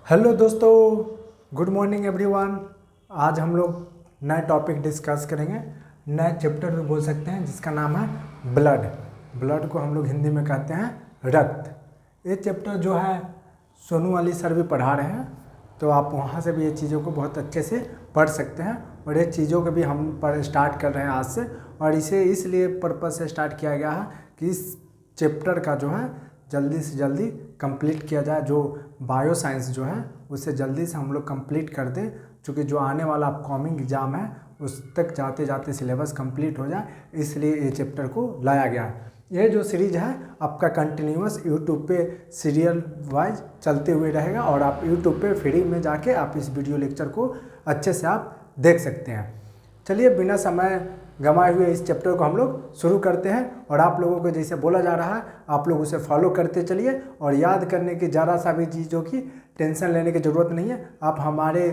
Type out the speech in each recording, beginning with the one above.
Hello दोस्तों, good morning everyone. आज हम लोग नए टॉपिक डिस्कस करेंगे, नए चैप्टर भी बोल सकते हैं, जिसका नाम है ब्लड। ब्लड को हम लोग हिंदी में कहते हैं रक्त। ये चैप्टर जो है सोनू वाली सर भी पढ़ा रहे हैं, तो आप वहाँ से भी ये चीज़ों को बहुत अच्छे से पढ़ सकते हैं। और ये चीज़ों को भी हम पर स्टार्ट कर रहे हैं आज से, और इसे इसलिए पर्पज़ से स्टार्ट किया गया है कि इस चैप्टर का जो है जल्दी से जल्दी कंप्लीट किया जाए। जो बायो साइंस जो है उसे जल्दी से हम लोग कंप्लीट कर दें, क्योंकि जो आने वाला अपकमिंग एग्ज़ाम है उस तक जाते जाते सिलेबस कंप्लीट हो जाए, इसलिए ये चैप्टर को लाया गया है। ये जो सीरीज है आपका कंटिन्यूअस यूट्यूब पे सीरियल वाइज चलते हुए रहेगा, और आप यूट्यूब पे फ्री में जाके आप इस वीडियो लेक्चर को अच्छे से आप देख सकते हैं। चलिए बिना समय गंवाए हुए इस चैप्टर को हम लोग शुरू करते हैं। और आप लोगों को जैसे बोला जा रहा है आप लोग उसे फॉलो करते चलिए, और याद करने की ज़रा सा भी चीज़ों की टेंशन लेने की ज़रूरत नहीं है। आप हमारे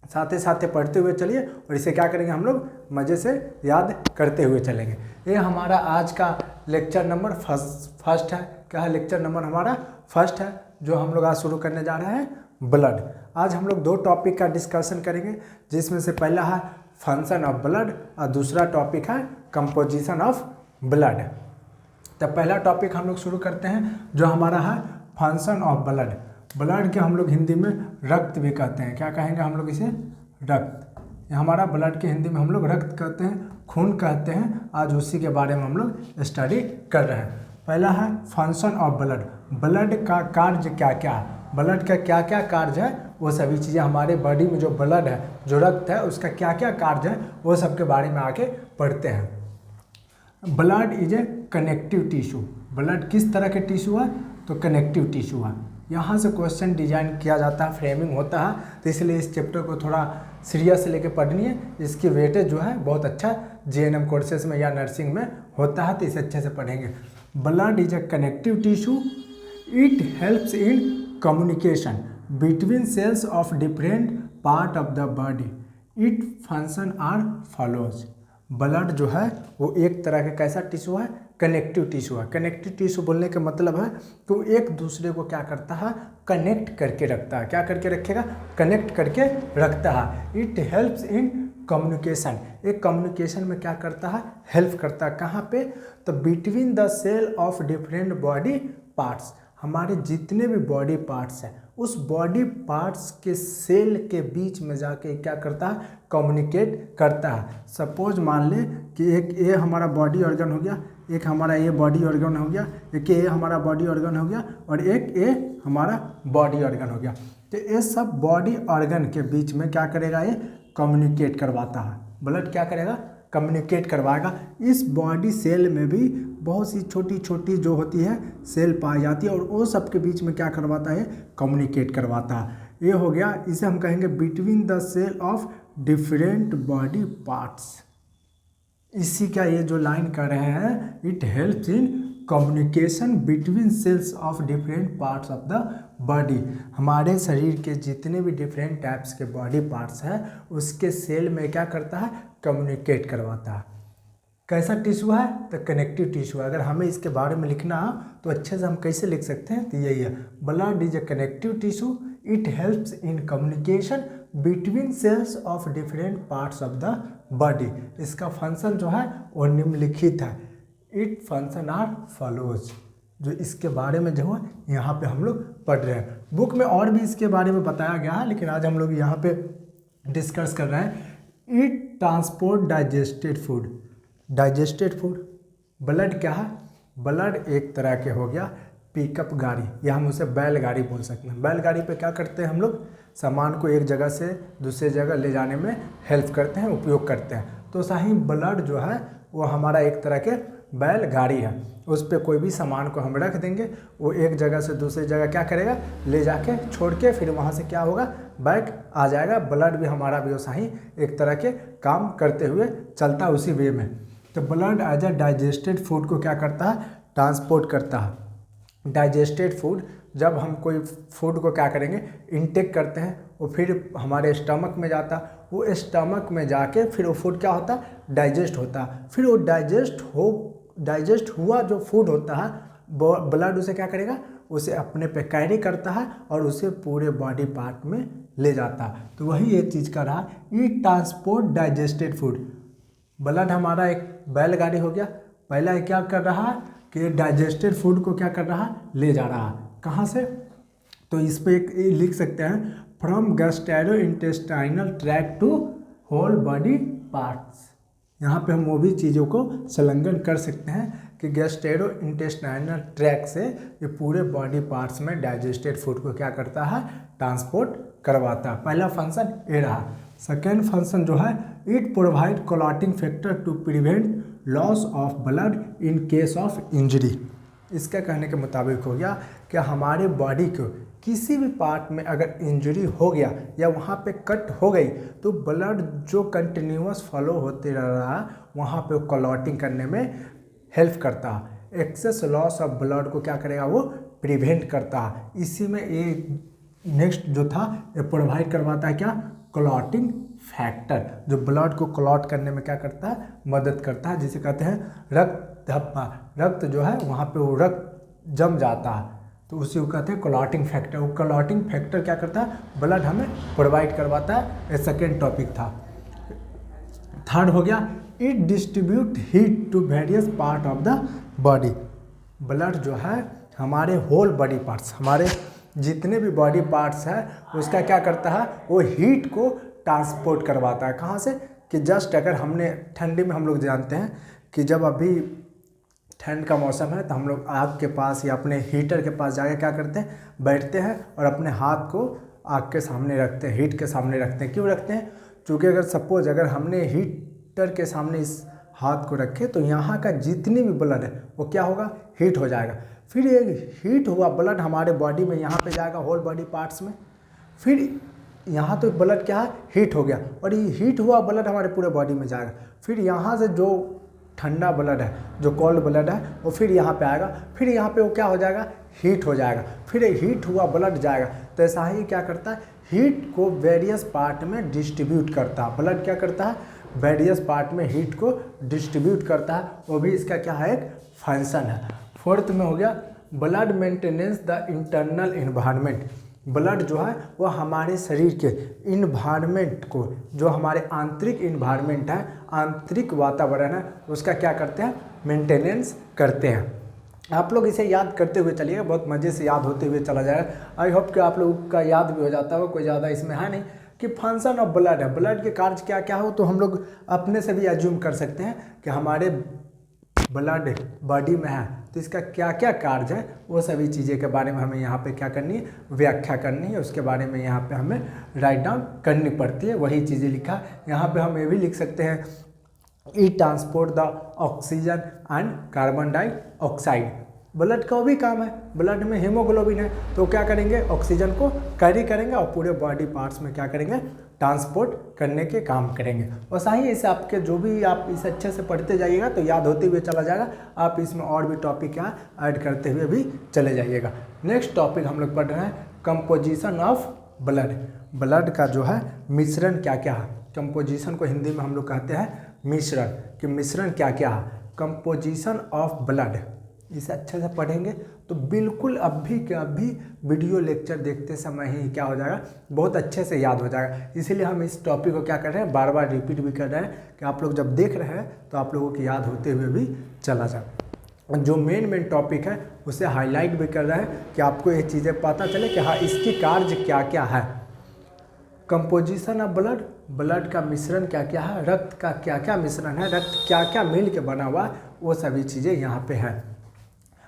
साथ साथ पढ़ते हुए चलिए, और इसे क्या करेंगे हम लोग मज़े से याद करते हुए चलेंगे। ये हमारा आज का लेक्चर नंबर फर्स्ट है। क्या है? लेक्चर नंबर हमारा फर्स्ट है, जो हम लोग आज शुरू करने जा रहे हैं ब्लड। आज हम लोग दो टॉपिक का डिस्कशन करेंगे, जिसमें से पहला है फंक्शन ऑफ ब्लड और दूसरा टॉपिक है कंपोजिशन ऑफ ब्लड। तो पहला टॉपिक हम लोग शुरू करते हैं, जो हमारा है फंक्शन ऑफ ब्लड। ब्लड के हम लोग हिंदी में रक्त भी कहते हैं। क्या कहेंगे हम लोग इसे? रक्त। हमारा ब्लड के हिंदी में हम लोग रक्त कहते हैं, खून कहते हैं। आज उसी के बारे में हम लोग स्टडी कर रहे हैं। पहला है फंक्शन ऑफ ब्लड। ब्लड का कार्य क्या क्या है, ब्लड का क्या क्या कार्य है, वो सभी चीज़ें हमारे बॉडी में जो ब्लड है, जो रक्त है, उसका क्या क्या कार्य है, वो सब के बारे में आगे पढ़ते हैं। Blood is a connective tissue. Blood किस तरह के टिश्यू है? तो कनेक्टिव टिश्यू है। यहाँ से क्वेश्चन डिजाइन किया जाता है, फ्रेमिंग होता है, तो इसलिए इस चैप्टर को थोड़ा सीरियस लेके पढ़नी है। इसकी वेटेज जो है बहुत अच्छा JNM कोर्सेज में या नर्सिंग में होता है, तो इसे अच्छे से पढ़ेंगे। Blood is a connective tissue. It helps in communication between cells of different part of the body. It function are follows. Blood जो है वो एक तरह का कैसा टिश्यू है? कनेक्टिव टिश्यू है। कनेक्टिव टिश्यू बोलने का मतलब है कि वो एक दूसरे को क्या करता है? कनेक्ट करके रखता है। क्या करके रखेगा? कनेक्ट करके रखता है। It helps in communication. एक कम्युनिकेशन में क्या करता है? हेल्प करता है। कहाँ पे? तो between the cell of different body parts. हमारे जितने भी बॉडी पार्ट्स हैं, उस बॉडी पार्ट्स के सेल के बीच में जाके क्या करता है? कम्युनिकेट करता है। सपोज मान ले कि एक ये हमारा बॉडी ऑर्गन हो गया, एक हमारा ये बॉडी ऑर्गन हो गया, एक ये हमारा बॉडी ऑर्गन हो गया, और एक ये हमारा बॉडी ऑर्गन हो गया। तो ये सब बॉडी ऑर्गन के बीच में क्या करेगा? ये कम्युनिकेट करवाता है। ब्लड क्या करेगा? कम्युनिकेट करवाएगा। इस बॉडी सेल में भी बहुत सी छोटी छोटी जो होती है सेल पाई जाती है, और वो सब के बीच में क्या करवाता है? कम्युनिकेट करवाता है। ये हो गया, इसे हम कहेंगे between the cell of different body parts. इसी का ये जो लाइन कर रहे हैं, it helps in communication between cells of different parts of the body. हमारे शरीर के जितने भी डिफरेंट टाइप्स के बॉडी पार्ट्स हैं, उसके सेल में क्या करता है? कम्युनिकेट करवाता है। कैसा टिश्यू है? तो कनेक्टिव टिश्यू है। अगर हमें इसके बारे में लिखना है तो अच्छे से हम कैसे लिख सकते हैं? तो यही है, blood is a connective tissue. It helps in communication between cells of different parts of the body. इसका फंक्शन जो है वो निम्नलिखित है। It function are follows. जो इसके बारे में जो है यहाँ पे हम लोग पढ़ रहे हैं। बुक में और भी इसके बारे में बताया गया है, लेकिन आज हम लोग यहाँ पे डिस्कस कर रहे हैं। It transport digested food. Digested food. Blood क्या है? ब्लड एक तरह के हो गया पिकअप गाड़ी, या हम उसे बैलगाड़ी बोल सकते हैं। बैलगाड़ी पे क्या करते हैं हम लोग? सामान को एक जगह से दूसरे जगह ले जाने में हेल्प करते हैं, उपयोग करते हैं। तो सही ब्लड जो है वो हमारा एक तरह के बैलगाड़ी है। उस पर कोई भी सामान को हम रख देंगे, वो एक जगह से दूसरी जगह क्या करेगा? ले जाके छोड़ के फिर वहाँ से क्या होगा? बैक आ जाएगा। ब्लड भी हमारा वैसा ही एक तरह के काम करते हुए चलता है उसी वे में। तो blood as a digested food को क्या करता है? ट्रांसपोर्ट करता है। डाइजेस्टेड फूड, जब हम कोई फूड को क्या करेंगे? इनटेक करते हैं, वो फिर हमारे स्टमक में जाता, वो स्टमक में जाके फिर वो फूड क्या होता? डाइजेस्ट होता। फिर वो डाइजेस्ट हुआ जो फूड होता है, ब्लड उसे क्या करेगा? उसे अपने पे कैरी करता है और उसे पूरे बॉडी पार्ट में ले जाता है। तो वही ये चीज़ कर रहा है, it transport digested food. Blood हमारा एक बैलगाड़ी हो गया, पहला ये क्या कर रहा है कि डाइजेस्टेड फूड को क्या कर रहा है, ले जा रहा है। कहाँ से, तो इस पर एक लिख सकते हैं, from gastrointestinal tract to whole body parts. यहाँ पे हम वो भी चीज़ों को संलग्न कर सकते हैं कि गैस्ट्रोइंटेस्टाइनल ट्रैक्ट से ये पूरे बॉडी पार्ट्स में डाइजेस्टेड फूड को क्या करता है, ट्रांसपोर्ट करवाता है। पहला फंक्शन ये रहा। सेकेंड फंक्शन जो है, it provide clotting factor to prevent loss of blood in case of injury. इसका कहने के मुताबिक हो गया कि हमारे बॉडी को किसी भी पार्ट में अगर इंजरी हो गया या वहाँ पे कट हो गई तो ब्लड जो कंटिन्यूअस फ्लो होते रह रहा है वहाँ पे क्लॉटिंग करने में हेल्प करता है। एक्सेस लॉस ऑफ ब्लड को क्या करेगा, वो प्रिवेंट करता है। इसी में ये नेक्स्ट जो था, ये प्रोवाइड करवाता है क्या, क्लॉटिंग फैक्टर, जो ब्लड को क्लॉट करने में क्या करता है, मदद करता है, जिसे कहते हैं रक्त धब्बा। रक्त जो है वहाँ पे वो रक्त जम जाता है तो उसी को कहते हैं क्लॉटिंग फैक्टर। वो क्लॉटिंग फैक्टर क्या करता है, ब्लड हमें प्रोवाइड करवाता है। ये सेकेंड टॉपिक था। थर्ड हो गया, it distribute heat to various part of the body. Blood जो है हमारे होल बॉडी पार्ट्स, हमारे जितने भी बॉडी पार्ट्स हैं उसका क्या करता है, वो हीट को ट्रांसपोर्ट करवाता है। कहाँ से, कि जस्ट अगर हमने ठंडी में हम लोग जानते हैं कि जब अभी ठंड का मौसम है तो हम लोग आग के पास या अपने हीटर के पास जाके क्या करते हैं, बैठते हैं और अपने हाथ को आग के सामने रखते हैं, हीट के सामने रखते हैं। क्यों रखते हैं, क्योंकि अगर सपोज अगर हमने हीटर के सामने इस हाथ को रखे तो यहाँ का जितनी भी ब्लड है वो क्या होगा, हीट हो जाएगा। फिर ये हीट हुआ ब्लड हमारे बॉडी में यहाँ पे जाएगा होल बॉडी पार्ट्स में, फिर यहाँ तो ब्लड क्या है, हीट हो गया और ये हीट हुआ ब्लड हमारे पूरे बॉडी में जाएगा। फिर यहाँ से जो ठंडा ब्लड है, जो कोल्ड ब्लड है, वो फिर यहाँ पे आएगा, फिर यहाँ पे वो क्या हो जाएगा, हीट हो जाएगा। फिर हीट हुआ ब्लड जाएगा। तो ऐसा ही क्या करता है, हीट को वेरियस पार्ट में डिस्ट्रीब्यूट करता है। ब्लड क्या करता है, वेरियस पार्ट में हीट को डिस्ट्रीब्यूट करता है, वो भी इसका क्या है, एक फंक्शन है। फोर्थ में हो गया, blood maintenance the internal environment. Blood जो है वो हमारे शरीर के इन्वायरमेंट को, जो हमारे आंतरिक इन्वायरमेंट है, आंतरिक वातावरण है, उसका क्या करते हैं, मेंटेनेंस करते हैं। आप लोग इसे याद करते हुए चलिएगा, बहुत मज़े से याद होते हुए चला जाएगा। आई होप कि आप लोगों का याद भी हो जाता होगा, कोई ज़्यादा इसमें है नहीं। कि फंक्शन ऑफ ब्लड है, ब्लड के कार्य क्या क्या हो तो हम लोग अपने से भी एज्यूम कर सकते हैं कि हमारे ब्लड बॉडी में है तो इसका क्या क्या कार्य है, वो सभी चीज़ें के बारे में हमें यहाँ पे क्या करनी है, व्याख्या करनी है। उसके बारे में यहाँ पे हमें राइट डाउन करनी पड़ती है, वही चीज़ें लिखा। यहाँ पे हम ये भी लिख सकते हैं, it transport the oxygen and carbon dioxide. Blood का भी काम है, ब्लड में हीमोग्लोबिन है तो क्या करेंगे, ऑक्सीजन को कैरी करेंगे और पूरे बॉडी पार्ट्स में क्या करेंगे, ट्रांसपोर्ट करने के काम करेंगे। और सही इसे आपके जो भी आप इसे अच्छे से पढ़ते जाइएगा तो याद होते हुए चला जाएगा। आप इसमें और भी टॉपिक क्या ऐड करते हुए भी चले जाइएगा। नेक्स्ट टॉपिक हम लोग पढ़ रहे हैं, कंपोजिशन ऑफ ब्लड। ब्लड का जो है मिश्रण क्या क्या है। कंपोजिशन को हिंदी में हम लोग कहते हैं मिश्रण, कि मिश्रण क्या क्या है। कंपोजिशन ऑफ ब्लड, इसे अच्छे से पढ़ेंगे तो बिल्कुल अभी के अभी वीडियो लेक्चर देखते समय ही क्या हो जाएगा, बहुत अच्छे से याद हो जाएगा। इसीलिए हम इस टॉपिक को क्या कर रहे हैं, बार बार रिपीट भी कर रहे हैं कि आप लोग जब देख रहे हैं तो आप लोगों की याद होते हुए भी चला जाए। जो मेन टॉपिक है उसे हाईलाइट भी कर रहे हैं कि आपको ये चीज़ें पता चले कि हाँ इसकी कार्य क्या क्या है। कंपोजिशन ऑफ ब्लड, ब्लड का मिश्रण क्या क्या है, रक्त का क्या क्या मिश्रण है, रक्त क्या क्या मिल के बना हुआ है, वो सभी चीज़ें यहाँ पे हैं।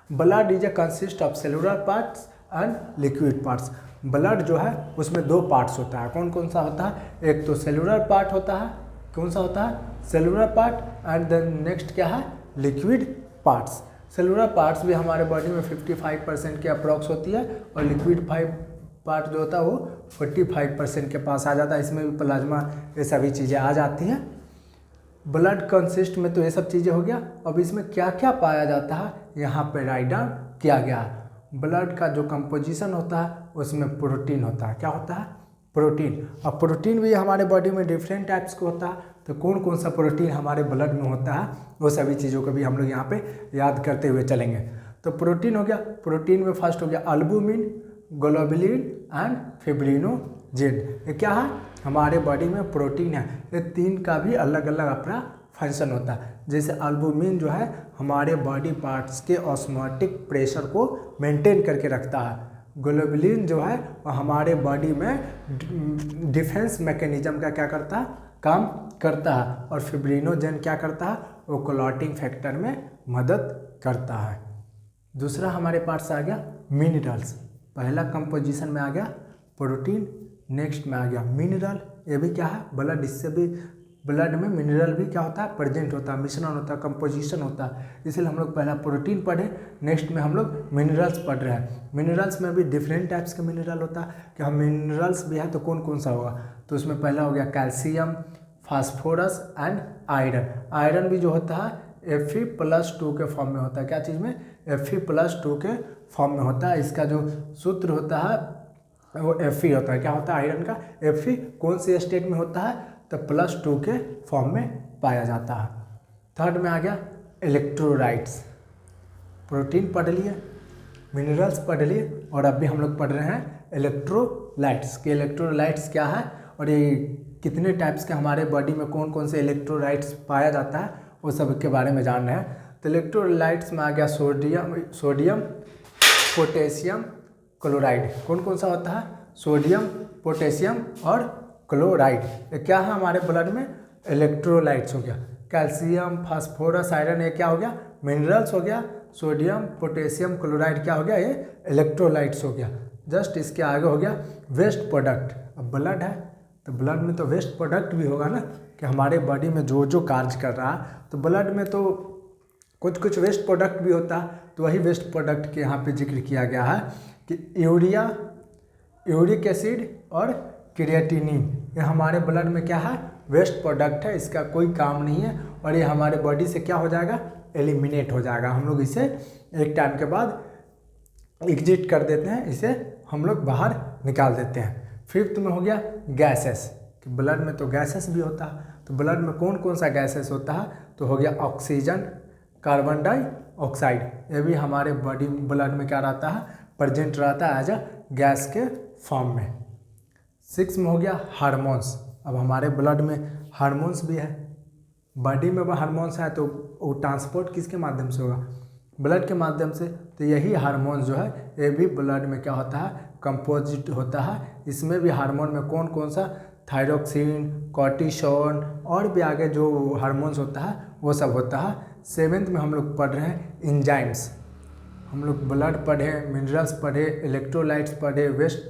Blood is A consist of cellular parts and liquid parts. Blood जो है उसमें दो पार्ट्स होता है। कौन कौन सा होता है, एक तो सेलुलर पार्ट होता है, कौन सा होता है, cellular part, and then next क्या है, लिक्विड पार्ट्स। सेलुलर पार्ट्स भी हमारे बॉडी में 55% के अप्रॉक्स होती है और लिक्विड पार्ट जो होता है वो 45% के पास आ जाता है। इसमें भी प्लाज्मा ये सभी चीज़ें आ जाती हैं। ब्लड कंसिस्ट में तो ये सब चीज़ें हो गया। अब इसमें क्या क्या पाया जाता है यहाँ पे राइट डाउन किया गया है। ब्लड का जो कंपोजिशन होता है उसमें प्रोटीन होता है। क्या होता है, प्रोटीन। अब प्रोटीन भी हमारे बॉडी में डिफरेंट टाइप्स का होता है, तो कौन कौन सा प्रोटीन हमारे ब्लड में होता है वो सभी चीज़ों को भी हम लोग यहाँ पे याद करते हुए चलेंगे। तो प्रोटीन हो गया, प्रोटीन में फर्स्ट हो गया अल्बुमिन, ग्लोबुलिन एंड फिब्रिनोजेन। ये क्या है, हमारे बॉडी में प्रोटीन है। ये तीन का भी अलग अलग अपना फंक्शन होता है। जैसे अल्बुमिन जो है हमारे बॉडी पार्ट्स के ऑस्मोटिक प्रेशर को मेंटेन करके रखता है। ग्लोबुलिन जो है वो हमारे बॉडी में डिफेंस मैकेनिज्म का क्या करता है, काम करता है। और फिब्रिनोजेन क्या करता है, वो क्लॉटिंग फैक्टर में मदद करता है। दूसरा हमारे पास आ गया मिनरल्स। पहला कंपोजिशन में आ गया प्रोटीन, नेक्स्ट में आ गया मिनरल। ये भी क्या है, ब्लड, इससे भी ब्लड में मिनरल भी क्या होता है, प्रेजेंट होता है, मिश्रण होता है, कंपोजिशन होता है। इसलिए हम लोग पहला प्रोटीन पढ़े, नेक्स्ट में हम लोग मिनरल्स पढ़ रहे हैं। मिनरल्स में भी डिफरेंट टाइप्स के मिनरल होता है कि हम मिनरल्स भी है तो कौन कौन सा होगा, तो उसमें पहला हो गया calcium, phosphorus and iron. Iron भी जो होता है Fe+2 के फॉर्म में होता है। क्या चीज़ में, Fe+2 के फॉर्म में होता है। इसका जो सूत्र होता है वो Fe होता है। क्या होता है आयरन का, Fe कौन से स्टेट में होता है, तो +2 के फॉर्म में पाया जाता है। थर्ड में आ गया इलेक्ट्रोलाइट्स। प्रोटीन पढ़ लिए, मिनरल्स पढ़ लिए, और अभी हम लोग पढ़ रहे हैं इलेक्ट्रोलाइट्स के इलेक्ट्रोलाइट्स क्या है और ये कितने टाइप्स के हमारे बॉडी में कौन कौन से इलेक्ट्रोलाइट्स पाया जाता है, वो सब के बारे में जान रहे हैं। तो इलेक्ट्रोलाइट्स में आ गया सोडियम, पोटेशियम, क्लोराइड। कौन कौन सा होता है, सोडियम, पोटेशियम और क्लोराइड। ये क्या है हमारे ब्लड में, इलेक्ट्रोलाइट्स हो गया। कैल्शियम, फास्फोरस, आयरन, ये क्या हो गया, मिनरल्स हो गया। सोडियम, पोटेशियम, क्लोराइड क्या हो गया, ये इलेक्ट्रोलाइट्स हो गया। जस्ट इसके आगे हो गया वेस्ट प्रोडक्ट। अब ब्लड है तो ब्लड में तो वेस्ट प्रोडक्ट भी होगा ना, कि हमारे बॉडी में जो जो कार्य कर रहा है, तो ब्लड में तो कुछ कुछ वेस्ट प्रोडक्ट भी होता है। तो वही वेस्ट प्रोडक्ट के यहाँ पे जिक्र किया गया है कि यूरिया, यूरिक एसिड और क्रिएटिनिन, ये हमारे ब्लड में क्या है, वेस्ट प्रोडक्ट है। इसका कोई काम नहीं है और ये हमारे बॉडी से क्या हो जाएगा, एलिमिनेट हो जाएगा। हम लोग इसे एक टाइम के बाद एग्जिट कर देते हैं, इसे हम लोग बाहर निकाल देते हैं। फिफ्थ में हो गया गैसेस, कि ब्लड में तो गैसेस भी होता है। तो ब्लड में कौन कौन सा गैसेस होता है, तो हो गया ऑक्सीजन, कार्बन डाइऑक्साइड। ये भी हमारे बॉडी ब्लड में क्या रहता है, प्रेजेंट रहता है एज अ गैस के फॉर्म में। सिक्स में हो गया हार्मोन्स। अब हमारे ब्लड में हार्मोन्स भी है, बॉडी में हार्मोन्स है, तो वो ट्रांसपोर्ट किसके माध्यम से होगा, ब्लड के माध्यम से। तो यही हार्मोन्स जो है ये भी ब्लड में क्या होता है, कंपोजिट होता है। इसमें भी हार्मोन में कौन कौन सा, थायरोक्सिन, कॉर्टिसोल और भी आगे जो हार्मोन्स होता है वो सब होता है। सेवेंथ में हम लोग पढ़ रहे हैं इंजाइम्स। हम लोग ब्लड पढ़े, मिनरल्स पढ़े, इलेक्ट्रोलाइट्स पढ़े, वेस्ट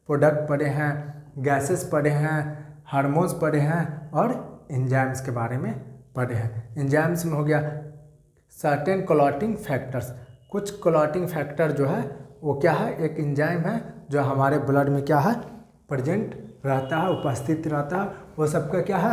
प्रोडक्ट पढ़े हैं, गैसेस पढ़े हैं, हार्मोन्स पढ़े हैं और एंजाइम्स के बारे में पढ़े हैं। एंजाइम्स में हो गया सर्टेन क्लॉटिंग फैक्टर्स। कुछ क्लॉटिंग फैक्टर जो है वो क्या है, एक एंजाइम है जो हमारे ब्लड में क्या है, प्रेजेंट रहता है, उपस्थित रहता है। वो सबका क्या है,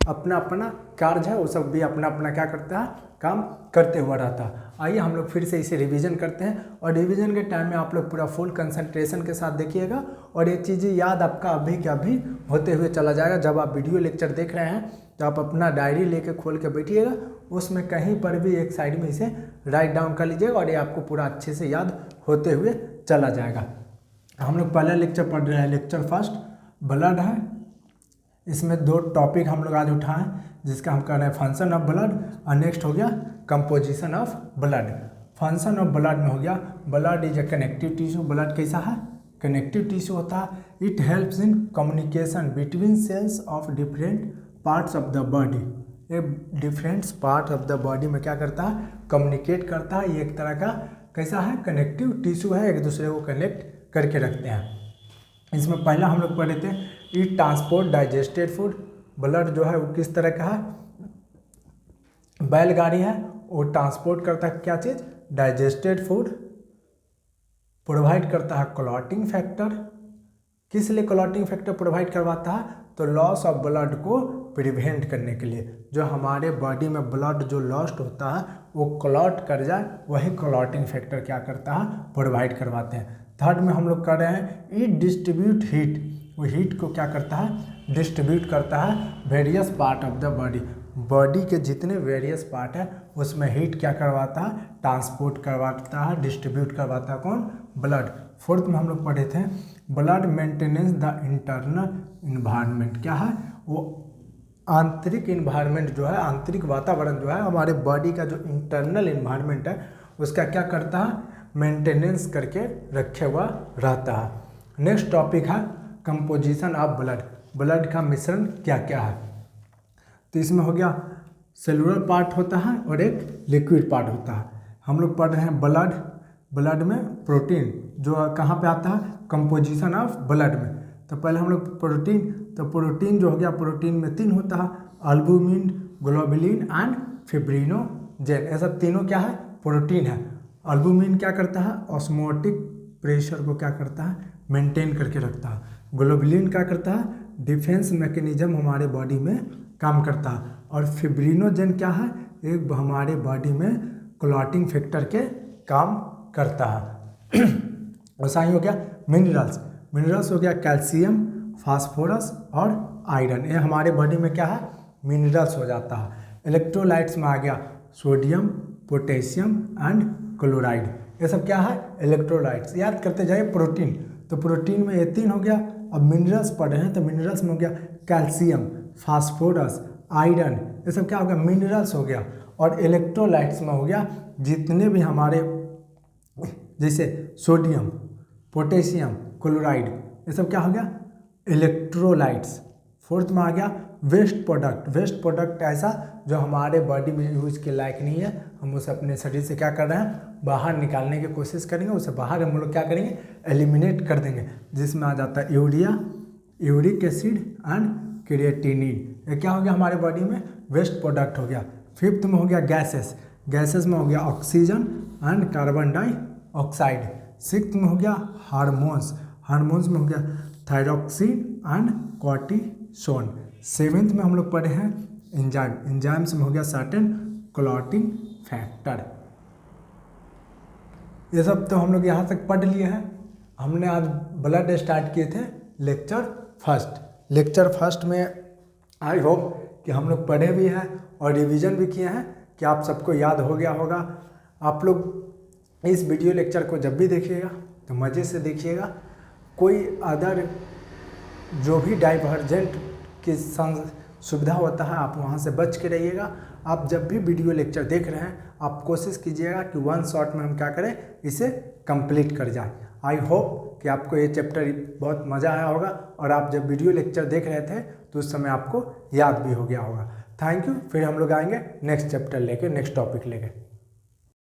अपना अपना कार्य है, वो सब भी अपना अपना क्या करता है, काम करते हुआ रहता है। आइए हम लोग फिर से इसे रिवीजन करते हैं, और रिवीजन के टाइम में आप लोग पूरा फुल कंसंट्रेशन के साथ देखिएगा, और ये चीज़ें याद आपका अभी के अभी होते हुए चला जाएगा। जब आप वीडियो लेक्चर देख रहे हैं तो आप अपना डायरी लेके खोल के बैठिएगा, उसमें कहीं पर भी एक साइड में इसे राइट डाउन कर लीजिएगा, और ये आपको पूरा अच्छे से याद होते हुए चला जाएगा। हम लोग पहला लेक्चर पढ़ रहे हैं, लेक्चर फर्स्ट ब्लड है। इसमें दो टॉपिक हम लोग आज उठाएं, जिसका हम कर रहे हैं फंक्शन ऑफ ब्लड, और नेक्स्ट हो गया composition of blood. Function of blood में हो गया blood is a connective tissue. Blood कैसा है, कनेक्टिव टिश्यू होता है। It helps in communication between cells of different parts of the body. ये different part of the body में क्या करता है, कम्युनिकेट करता है। ये एक तरह का कैसा है, कनेक्टिव टिश्यू है, एक दूसरे को कनेक्ट करके रखते हैं। इसमें पहला हम लोग पढ़े थे it transport digested food. Blood जो है वो किस तरह का है, बैलगाड़ी है, वो ट्रांसपोर्ट करता है क्या चीज़, डाइजेस्टेड फूड। प्रोवाइड करता है क्लॉटिंग फैक्टर। किस लिए क्लॉटिंग फैक्टर प्रोवाइड करवाता है, तो लॉस ऑफ ब्लड को प्रिवेंट करने के लिए। जो हमारे बॉडी में ब्लड जो लॉस्ट होता है वो क्लॉट कर जाए, वही क्लॉटिंग फैक्टर क्या करता है, प्रोवाइड करवाते हैं। थर्ड में हम लोग कर रहे हैं इट डिस्ट्रीब्यूट हीट। वो हीट को क्या करता है, डिस्ट्रीब्यूट करता है various part of the body. Body के जितने वेरियस पार्ट है उसमें हीट क्या करवाता है, ट्रांसपोर्ट करवाता है, डिस्ट्रीब्यूट करवाता है कौन, ब्लड। फोर्थ में हम लोग पढ़े थे blood maintenance the internal environment, क्या है वो आंतरिक इन्वायरमेंट जो है, आंतरिक वातावरण जो है हमारे बॉडी का जो इंटरनल इन्वायरमेंट है उसका क्या करता है, मेंटेनेंस करके रखे हुआ रहता है। नेक्स्ट टॉपिक है कंपोजिशन ऑफ ब्लड, ब्लड का मिश्रण क्या क्या है। तो इसमें हो गया सेलुलर पार्ट होता है और एक लिक्विड पार्ट होता है। हम लोग पढ़ रहे हैं ब्लड, ब्लड में प्रोटीन जो कहाँ पे आता है, कंपोजिशन ऑफ ब्लड में। तो पहले हम लोग प्रोटीन, तो प्रोटीन जो हो गया, प्रोटीन में 3 होता है, अल्बुमिन, ग्लोबुलिन एंड फिब्रिनोजेन, ये सब तीनों क्या है, प्रोटीन है। अल्बुमिन क्या करता है, ऑस्मोटिक प्रेशर को क्या करता है, मेंटेन करके रखता है। ग्लोबुलिन क्या करता है, डिफेंस मैकेनिज्म हमारे बॉडी में काम करता है। और फिब्रिनोजेन क्या है, एक हमारे बॉडी में क्लॉटिंग फैक्टर के काम करता है। वैसा ही हो गया मिनरल्स, मिनरल्स हो गया कैल्शियम, फास्फोरस और आयरन, ये हमारे बॉडी में क्या है, मिनरल्स हो जाता है। इलेक्ट्रोलाइट्स में आ गया सोडियम, पोटेशियम एंड क्लोराइड, ये सब क्या है, इलेक्ट्रोलाइट्स। याद करते जाइए प्रोटीन, तो प्रोटीन में ये 3 हो गया। अब मिनरल्स पढ़ रहे हैं तो मिनरल्स में हो गया कैल्शियम, फास्फोरस, आयरन, ये सब क्या हो गया, मिनरल्स हो गया। और इलेक्ट्रोलाइट्स में हो गया जितने भी हमारे जैसे सोडियम, पोटेशियम, क्लोराइड, ये सब क्या हो गया, इलेक्ट्रोलाइट्स। फोर्थ में आ गया वेस्ट प्रोडक्ट, वेस्ट प्रोडक्ट ऐसा जो हमारे बॉडी में यूज के लायक नहीं है, हम उसे अपने शरीर से क्या कर रहे हैं, बाहर निकालने की कोशिश करेंगे, उसे बाहर हम लोग क्या करेंगे, एलिमिनेट कर देंगे, जिसमें आ जाता है urea, uric acid and creatinine, ये क्या हो गया हमारे बॉडी में, वेस्ट प्रोडक्ट हो गया। फिफ्थ में हो गया गैसेस, गैसेस में हो गया oxygen and carbon dioxide. Sixth में हो गया हार्मोन्स, हार्मोन्स में हो गया थायरॉक्सिन एंड कॉर्टिसोन। सेवेंथ में हम लोग पढ़े हैं एंजाइम, एंजाइम्स में हो गया सर्टेन क्लॉटिंग फैक्टर। ये सब तो हम लोग यहाँ तक पढ़ लिए हैं। हमने आज ब्लड स्टार्ट किए थे लेक्चर फर्स्ट, लेक्चर फर्स्ट में आई होप कि हम लोग पढ़े भी हैं और रिवीजन भी किए हैं, कि आप सबको याद हो गया होगा। आप लोग इस वीडियो लेक्चर को जब भी देखिएगा तो मज़े से देखिएगा, कोई अदर जो भी डाइवर्जेंट की सुविधा होता है आप वहाँ से बच के रहिएगा। आप जब भी वीडियो लेक्चर देख रहे हैं आप कोशिश कीजिएगा कि 1 शॉट में हम क्या करें, इसे कंप्लीट कर जाए। आई होप कि आपको ये चैप्टर बहुत मज़ा आया होगा और आप जब वीडियो लेक्चर देख रहे थे तो उस समय आपको याद भी हो गया होगा। Thank you. फिर हम लोग आएंगे नेक्स्ट चैप्टर लेके, नेक्स्ट टॉपिक लेके।